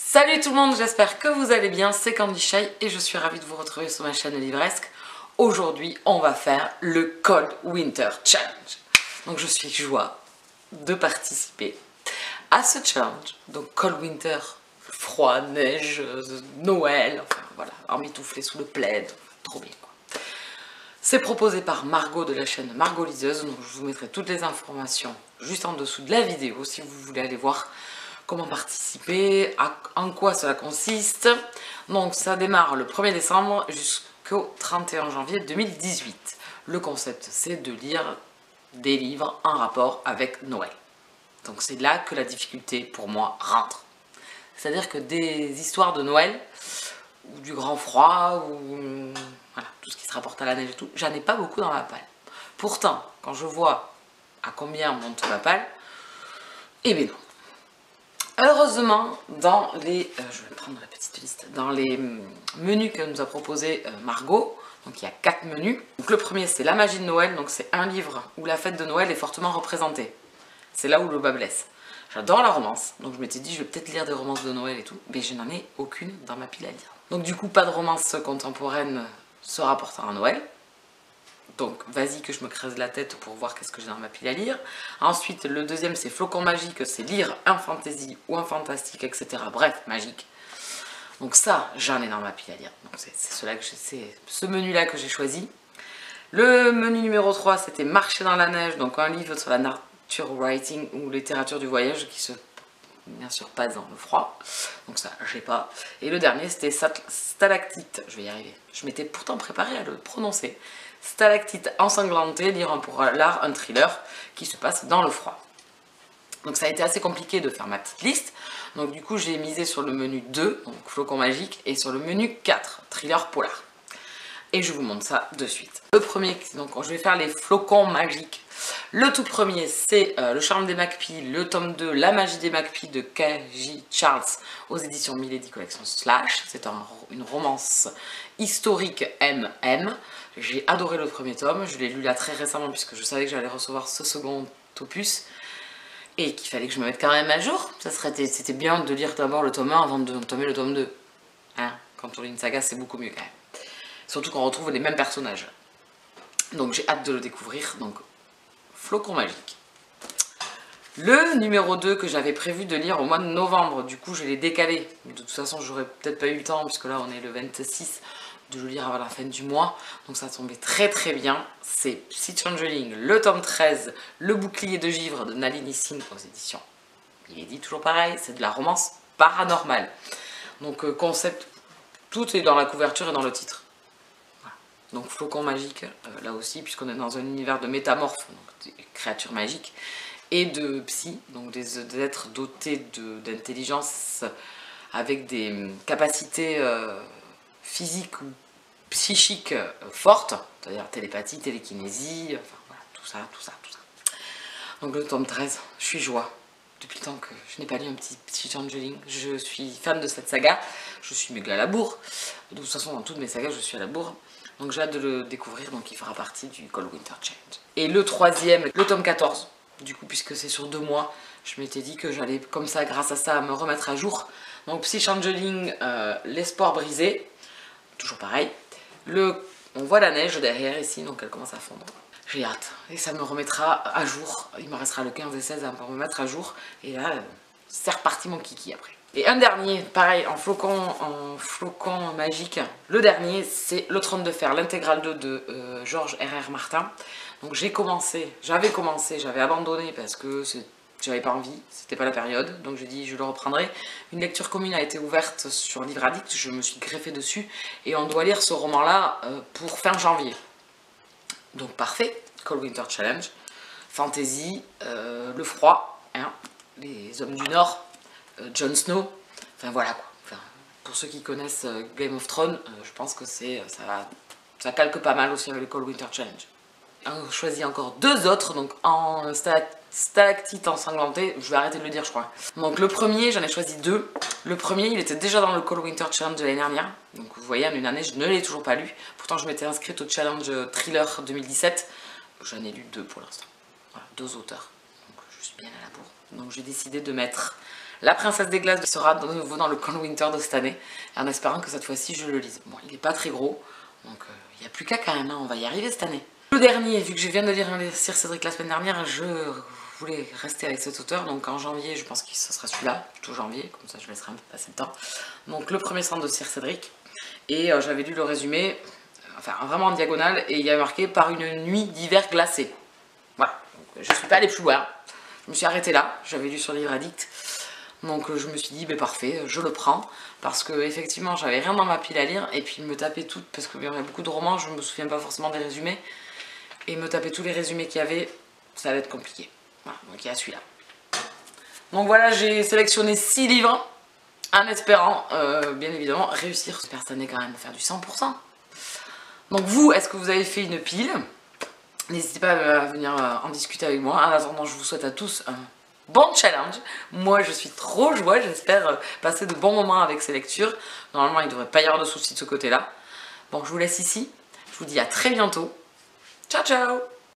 Salut tout le monde, j'espère que vous allez bien, c'est Candy Shy et je suis ravie de vous retrouver sur ma chaîne Livresque. Aujourd'hui, on va faire le Cold Winter Challenge. Donc je suis joie de participer à ce challenge. Donc Cold Winter, froid, neige, Noël, enfin voilà, emmitouflé sous le plaid, trop bien quoi. C'est proposé par Margot de la chaîne Margot Liseuse, donc je vous mettrai toutes les informations juste en dessous de la vidéo si vous voulez aller voir comment participer, en quoi cela consiste. Donc ça démarre le 1er décembre jusqu'au 31 janvier 2018. Le concept c'est de lire des livres en rapport avec Noël. Donc c'est là que la difficulté pour moi rentre. C'est-à-dire que des histoires de Noël, ou du grand froid, ou voilà, tout ce qui se rapporte à la neige et tout, j'en ai pas beaucoup dans ma palle. Pourtant, quand je vois à combien monte ma palle, eh bien non. Heureusement, dans les, je vais prendre la petite liste, dans les menus que nous a proposé Margot, donc il y a 4 menus. Donc le premier c'est la magie de Noël, donc c'est un livre où la fête de Noël est fortement représentée. C'est là où le bas blesse. J'adore la romance, donc je m'étais dit je vais peut-être lire des romances de Noël et tout, mais je n'en ai aucune dans ma pile à lire. Donc du coup pas de romance contemporaine se rapportant à Noël. Donc vas-y que je me crève la tête pour voir qu'est-ce que j'ai dans ma pile à lire. Ensuite le deuxième c'est Flocon Magique, c'est lire un fantasy ou un fantastique, etc. Bref, magique. Donc ça j'en ai dans ma pile à lire. Donc c'est ce menu là que j'ai choisi. Le menu numéro 3 c'était Marcher dans la neige, donc un livre sur la nature writing ou littérature du voyage qui se bien sûr pas dans le froid. Donc ça j'ai pas. Et le dernier c'était Stalactite, je vais y arriver. Je m'étais pourtant préparée à le prononcer. Stalactite ensanglantée, lire un polar, un thriller qui se passe dans le froid. Donc ça a été assez compliqué de faire ma petite liste. Donc du coup j'ai misé sur le menu 2, donc Flocon Magique, et sur le menu 4, thriller polar. Et je vous montre ça de suite. Le premier, donc je vais faire les flocons magiques. Le tout premier c'est Le Charme des McPee, le tome 2, La Magie des McPee de K.J. Charles aux éditions Milady Collection Slash. C'est une romance historique MM. J'ai adoré le premier tome, je l'ai lu là très récemment puisque je savais que j'allais recevoir ce second opus et qu'il fallait que je me mette quand même à jour. C'était bien de lire d'abord le tome 1 avant de entamer le tome 2. Hein, quand on lit une saga c'est beaucoup mieux quand même. Surtout qu'on retrouve les mêmes personnages. Donc j'ai hâte de le découvrir. Donc Flocon Magique. Le numéro 2 que j'avais prévu de lire au mois de novembre, du coup je l'ai décalé. De toute façon j'aurais peut-être pas eu le temps puisque là on est le 26, de le lire avant la fin du mois. Donc ça tombait très très bien. C'est Psy Changeling, le tome 13, Le bouclier de givre de Nalini Singh aux éditions. Il est dit toujours pareil, c'est de la romance paranormale. Donc concept, tout est dans la couverture et dans le titre. Donc Flocon Magique, là aussi, puisqu'on est dans un univers de métamorphes, donc des créatures magiques, et de psy, donc des êtres dotés d'intelligence avec des capacités physiques ou psychiques fortes, c'est-à-dire télépathie, télékinésie, enfin voilà, tout ça. Donc le tome 13, je suis joie. Depuis le temps que je n'ai pas lu un petit Changeling, je suis fan de cette saga, je suis méga à la bourre. De toute façon, dans toutes mes sagas, je suis à la bourre. Donc j'ai hâte de le découvrir, donc il fera partie du Cold Winter Challenge. Et le troisième, le tome 14, du coup puisque c'est sur 2 mois, je m'étais dit que j'allais comme ça, grâce à ça, me remettre à jour. Donc Psy Changeling, l'espoir brisé, toujours pareil. On voit la neige derrière ici, donc elle commence à fondre. J'ai hâte, et ça me remettra à jour. Il me restera le 15 et 16 à me mettre à jour, et là, c'est reparti mon kiki après. Et un dernier, pareil, en flocon magique. Le dernier, c'est Le Trône de Fer, l'intégrale 2 de George R.R. Martin. Donc j'avais commencé, j'avais abandonné parce que j'avais pas envie, c'était pas la période. Donc j'ai dit je le reprendrai. Une lecture commune a été ouverte sur Livre Addict, je me suis greffée dessus. Et on doit lire ce roman-là pour fin janvier. Donc parfait, Cold Winter Challenge. Fantasy, le froid, hein, les hommes du Nord. Jon Snow, enfin voilà quoi. Enfin, pour ceux qui connaissent Game of Thrones, je pense que ça calque pas mal aussi avec le Cold Winter Challenge. On choisit encore 2 autres, donc en stalactite ensanglantée, je vais arrêter de le dire je crois. Donc le premier, j'en ai choisi 2. Le premier, il était déjà dans le Cold Winter Challenge de l'année dernière, donc vous voyez en une année je ne l'ai toujours pas lu. Pourtant je m'étais inscrite au challenge thriller 2017, j'en ai lu 2 pour l'instant. Voilà, 2 auteurs, donc je suis bien à la bourre. Donc j'ai décidé de mettre La Princesse des Glaces sera de nouveau dans le Cold Winter de cette année, en espérant que cette fois-ci je le lise. Bon, il n'est pas très gros, donc il n'y a plus qu'à quand même, hein, on va y arriver cette année. Le dernier, vu que je viens de lire Sir Cédric la semaine dernière, je voulais rester avec cet auteur, donc en janvier, je pense que ce sera celui-là, plutôt janvier, comme ça je laisserai un peu passer le temps. Donc le premier centre de Sir Cédric, et j'avais lu le résumé, enfin vraiment en diagonale, et il y avait marqué « Par une nuit d'hiver glacé ». Voilà, donc, je ne suis pas allée plus loin, je me suis arrêtée là, j'avais lu sur Livre Addict, donc je me suis dit, ben, parfait, je le prends, parce que effectivement j'avais rien dans ma pile à lire, et puis me taper tout, parce qu'il y avait beaucoup de romans, je ne me souviens pas forcément des résumés, et me taper tous les résumés qu'il y avait, ça allait être compliqué. Voilà, donc il y a celui-là. Donc voilà, j'ai sélectionné 6 livres, en espérant, bien évidemment, réussir. J'espère cette année quand même à faire du 100%. Donc vous, est-ce que vous avez fait une pile? N'hésitez pas à venir en discuter avec moi. En attendant, je vous souhaite à tous un bon challenge. Moi, je suis trop joie. J'espère passer de bons moments avec ces lectures. Normalement, il ne devrait pas y avoir de soucis de ce côté-là. Bon, je vous laisse ici. Je vous dis à très bientôt. Ciao, ciao!